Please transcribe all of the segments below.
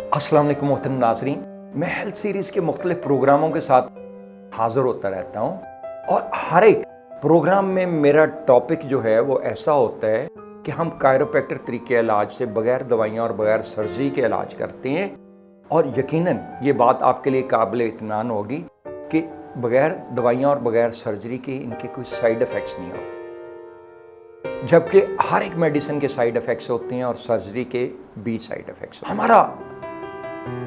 अस्सलाम वालेकुम मोहतरम नाज़रीन, मैं हेल्थ सीरीज़ के मुख्तलिफ प्रोग्रामों के साथ हाज़िर होता रहता हूँ और हर एक प्रोग्राम में मेरा टॉपिक जो है वो ऐसा होता है कि हम कायरोप्रैक्टर तरीके इलाज से बग़ैर दवाइयाँ और बग़ैर सर्जरी के इलाज करते हैं। और यकीनन ये बात आपके लिए काबिल इत्मीनान होगी कि बग़ैर दवाइयाँ और बग़ैर सर्जरी के इनके कोई साइड इफ़ेक्ट्स नहीं होते, जबकि हर एक मेडिसिन के साइड इफ़ेक्ट्स होते हैं और सर्जरी के भी साइड इफ़ेक्ट्स। हमारा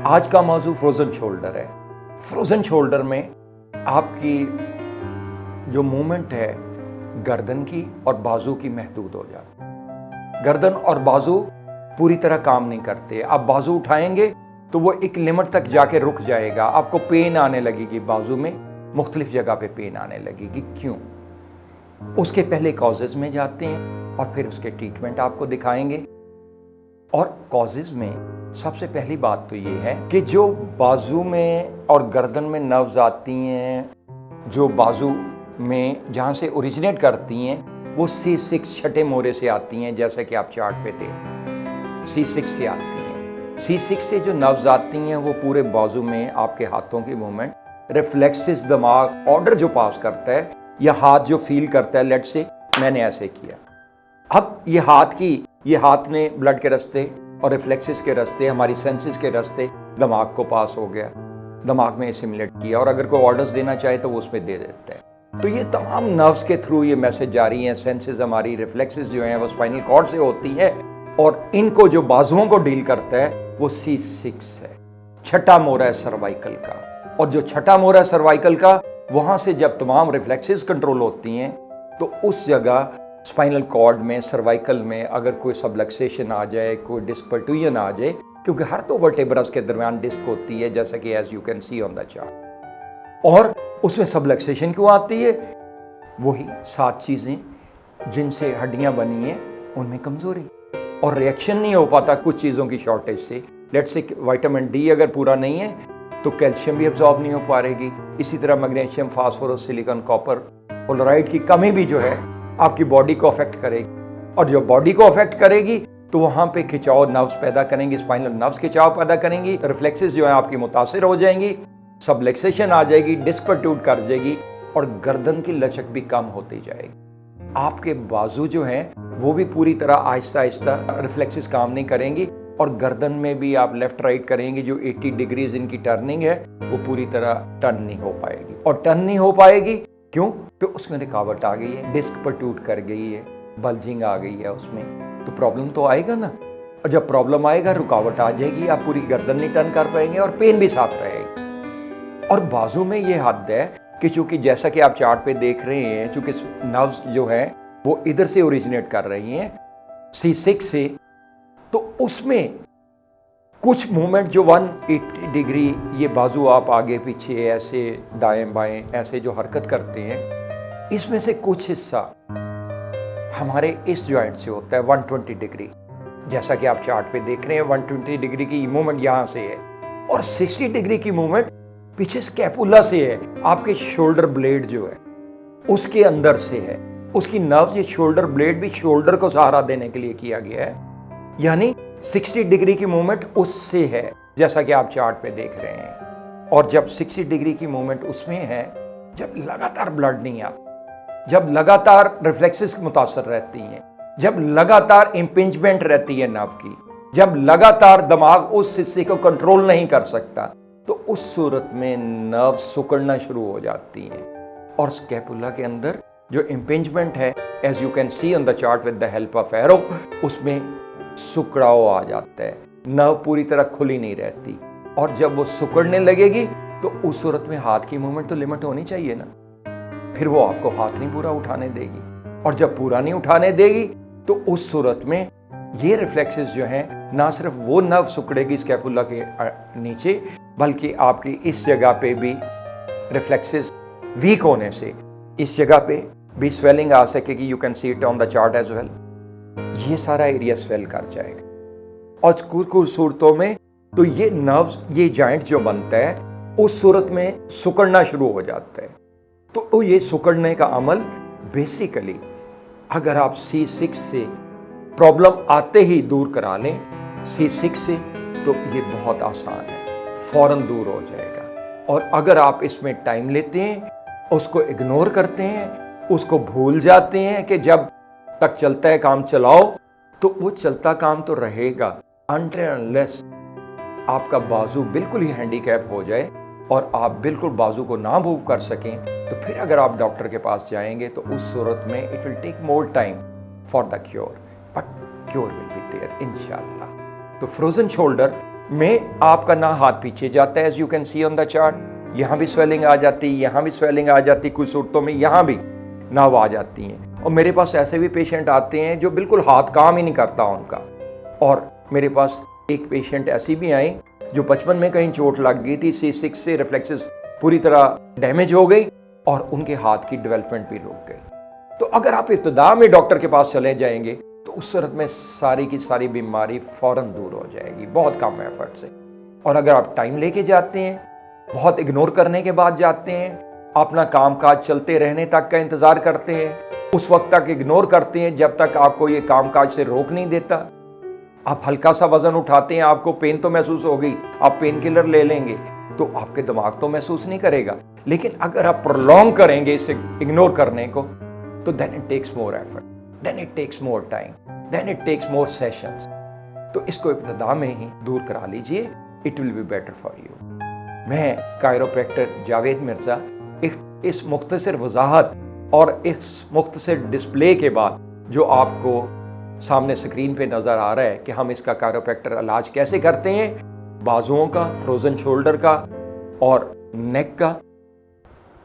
आज का मौजू फ्रोज़न शोल्डर है। फ्रोज़न शोल्डर में आपकी जो मूवमेंट है गर्दन की और बाजू की महदूद हो जाती है। गर्दन और बाजू पूरी तरह काम नहीं करते। आप बाजू उठाएंगे तो वो एक लिमिट तक जाके रुक जाएगा, आपको पेन आने लगेगी, बाजू में मुख्तलिफ जगह पे पेन आने लगेगी। क्यों? उसके पहले कॉजेज़ में जाते हैं और फिर उसके ट्रीटमेंट आपको दिखाएंगे। और कॉजेज़ में सबसे पहली बात तो ये है कि जो बाजू में और गर्दन में नर्व्स आती हैं, जो बाजू में जहाँ से ओरिजिनेट करती हैं, वो C6 छठे मोरे से आती हैं, जैसा कि आप चार्ट पे देखें C6 से आती हैं। C6 से जो नर्व्स आती हैं वो पूरे बाजू में आपके हाथों की मूवमेंट, रिफ्लेक्सेस, दिमाग ऑर्डर जो पास करता है या हाथ जो फील करता है, लेट से मैंने ऐसे किया, अब ये हाथ ने ब्लड के रास्ते और रिफ्लेक्सेस के रास्ते, हमारी सेंसेस के रास्ते दिमाग को पास हो गया, दिमाग में एसिमुलेट किया और अगर कोई ऑर्डर्स देना चाहे तो वो उसमें दे देता है। तो ये तमाम नर्व्स के थ्रू ये मैसेज जारी हैं। सेंसेस, हमारी रिफ्लेक्सेस जो हैं वो स्पाइनल कॉर्ड से होती हैं और इनको जो बाजुओं को डील करता है वो C6 है, छठा मोरा है सर्वाइकल का। और जो छठा मोरा है सर्वाइकल का, वहां से जब तमाम रिफ्लेक्सेस कंट्रोल होती हैं तो उस जगह स्पाइनल कॉर्ड में, सर्वाइकल में अगर कोई सबलक्सेशन आ जाए, कोई डिस्क परट्यूजन आ जाए, क्योंकि हर दो वर्टेब्रस के दरमियान डिस्क होती है, जैसा कि as you can see on the chart. और उसमें सबलक्सेशन क्यों आती है? वही 7 चीजें जिनसे हड्डियां बनी हैं उनमें कमजोरी और रिएक्शन नहीं हो पाता कुछ चीजों की शॉर्टेज से। लेट्स से विटामिन डी अगर पूरा नहीं है तो कैल्शियम भी एब्जॉर्ब नहीं हो पाएगी। इसी तरह magnesium, phosphorus, silicon, copper, chloride की कमी भी जो है आपकी बॉडी को अफेक्ट करेगी। और जो बॉडी को अफेक्ट करेगी तो वहां पे खिंचाव नर्व्स पैदा करेंगी, स्पाइनल नर्व्स खिंचाव पैदा करेंगी, रिफ्लेक्सेस जो है आपकी मुतासिर हो जाएंगी, सबलक्सेशन आ जाएगी, डिस्क परट्यूट कर जाएगी और गर्दन की लचक भी कम होती जाएगी। आपके बाजू जो हैं वो भी पूरी तरह आहिस्ता आहिस्ता रिफ्लेक्सेस काम नहीं करेंगी और गर्दन में भी आप लेफ्ट राइट करेंगे, जो 80 डिग्रीज इनकी टर्निंग है वो पूरी तरह टर्न नहीं हो पाएगी। और टर्न नहीं हो पाएगी क्यों? तो उसमें रुकावट आ गई है, डिस्क परट्यूट कर गई है, बल्जिंग आ गई है उसमें, तो प्रॉब्लम तो आएगा ना। और जब प्रॉब्लम आएगा, रुकावट आ जाएगी, आप पूरी गर्दन नहीं टर्न कर पाएंगे और पेन भी साथ रहेगी। और बाजू में ये हद है कि चूंकि जैसा कि आप चार्ट पे देख रहे हैं, चूंकि नर्व्स जो है वो इधर से ओरिजिनेट कर रही हैं C6 से, तो उसमें कुछ मूवमेंट जो 180 डिग्री, ये बाजू आप आगे पीछे ऐसे दाएं बाएं ऐसे जो हरकत करते हैं, इसमें से कुछ हिस्सा हमारे इस जॉइंट से होता है 120 डिग्री, जैसा कि आप चार्ट पे देख रहे हैं। 120 डिग्री की मूवमेंट यहां से है और 60 डिग्री की मूवमेंट पीछे स्कैपुला से है, आपके शोल्डर ब्लेड जो है उसके अंदर से है। उसकी नर्व, ये शोल्डर ब्लेड भी शोल्डर को सहारा देने के लिए किया गया है, यानी 60 डिग्री की मूवमेंट उससे है, जैसा कि आप चार्ट पे देख रहे हैं। और जब 60 डिग्री की मूवमेंट उसमें है, जब लगातार ब्लड नहीं आता, जब लगातार रिफ्लेक्सेस मुतासर रहती हैं, जब लगातार इंपिंजमेंट रहती है नर्व की, जब लगातार दिमाग उस हिस्से को कंट्रोल नहीं कर सकता, तो उस सूरत में नर्व सिकुड़ना शुरू हो जाती हैं और स्कैपुला के अंदर जो इंपिंजमेंट है, as you can see on the chart with the help of arrow, उसमें सुकड़ाव आ जाता है, नर्व पूरी तरह खुली नहीं रहती। और जब वो सुकड़ने लगेगी तो उस सूरत में हाथ की मूवमेंट तो लिमिट होनी चाहिए ना, फिर वो आपको हाथ नहीं पूरा उठाने देगी। और जब पूरा नहीं उठाने देगी तो उस सूरत में ये रिफ्लेक्सेस जो हैं, ना सिर्फ वो नर्व सुकड़ेगी स्कैपुला के नीचे, बल्कि आपकी इस जगह पे भी रिफ्लेक्सेस वीक होने से इस जगह पे भी स्वेलिंग आ सकेगी। You can see it on the chart as well. ये सारा एरिया स्वेल कर जाएगा और कुछ सूरतों में तो ये नर्व्स, ये जॉइंट जो बनता है उस सूरत में सुकड़ना शुरू हो जाता है। तो ये सुकड़ने का अमल बेसिकली अगर आप C6 से प्रॉब्लम आते ही दूर करा लें, C6 से तो ये बहुत आसान है, फ़ौरन दूर हो जाएगा। और अगर आप इसमें टाइम लेते हैं, उसको इग्नोर करते हैं, उसको भूल जाते हैं कि जब तक चलता है काम चलाओ, तो वो चलता काम तो रहेगा अनटिल अनलेस आपका बाजू बिल्कुल ही हैंडीकैप हो जाए और आप बिल्कुल बाजू को ना मूव कर सकें। तो फिर अगर आप डॉक्टर के पास जाएंगे तो उस सूरत में it will take more time for the cure, but cure will be there इंशाल्लाह। तो फ्रोजन शोल्डर में आपका ना हाथ पीछे जाता है, as you can see on the chart, यहाँ भी स्वेलिंग आ जाती है, यहाँ भी स्वेलिंग आ जाती है, कुछ सूरतों में यहाँ भी नाव आ जाती हैं। और मेरे पास ऐसे भी पेशेंट आते हैं जो बिल्कुल हाथ काम ही नहीं करता उनका। और मेरे पास एक पेशेंट ऐसी भी आई जो बचपन में कहीं चोट लग गई थी, C6 से रिफ्लेक्सेस पूरी तरह डैमेज हो गई और उनके हाथ की डेवलपमेंट भी रुक गई। तो अगर आप इब्तिदा में डॉक्टर के पास चले जाएंगे तो उस सूरत में सारी की सारी बीमारी फौरन दूर हो जाएगी, बहुत कम एफर्ट से। और अगर आप टाइम लेके जाते हैं, बहुत इग्नोर करने के बाद जाते हैं, अपना काम काज चलते रहने तक का इंतज़ार करते हैं, उस वक्त तक इग्नोर करते हैं जब तक आपको ये काम काज से रोक नहीं देता। आप हल्का सा वजन उठाते हैं, आपको पेन तो महसूस होगी, आप पेन किलर ले लेंगे तो आपके दिमाग तो महसूस नहीं करेगा। लेकिन अगर आप प्रोलॉन्ग करेंगे इसे इग्नोर करने को, तो then it takes more effort, then it takes more time, then it takes more sessions. तो इसको इब्तिदा में ही दूर करा लीजिए, it will be better for you. मैं कायरोप्रैक्टर जावेद मिर्ज़ा इस मुख्तसर वजाहत और इस मुख्तसर डिस्प्ले के बाद जो आपको सामने स्क्रीन पे नज़र आ रहा है कि हम इसका कायरोप्रैक्टर इलाज कैसे करते हैं, बाजुओं का, फ्रोज़न शोल्डर का और नेक का,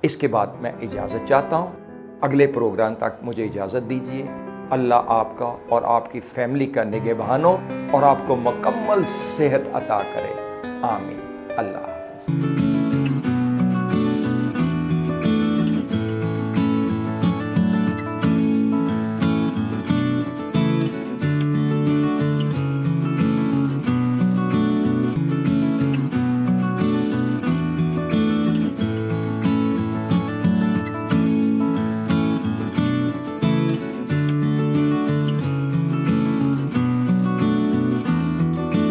इसके बाद मैं इजाज़त चाहता हूँ। अगले प्रोग्राम तक मुझे इजाज़त दीजिए। अल्लाह आपका और आपकी फैमिली का निगहबान हो और आपको मुकम्मल सेहत अता करे। आमीन। अल्लाह हाफ़िज़।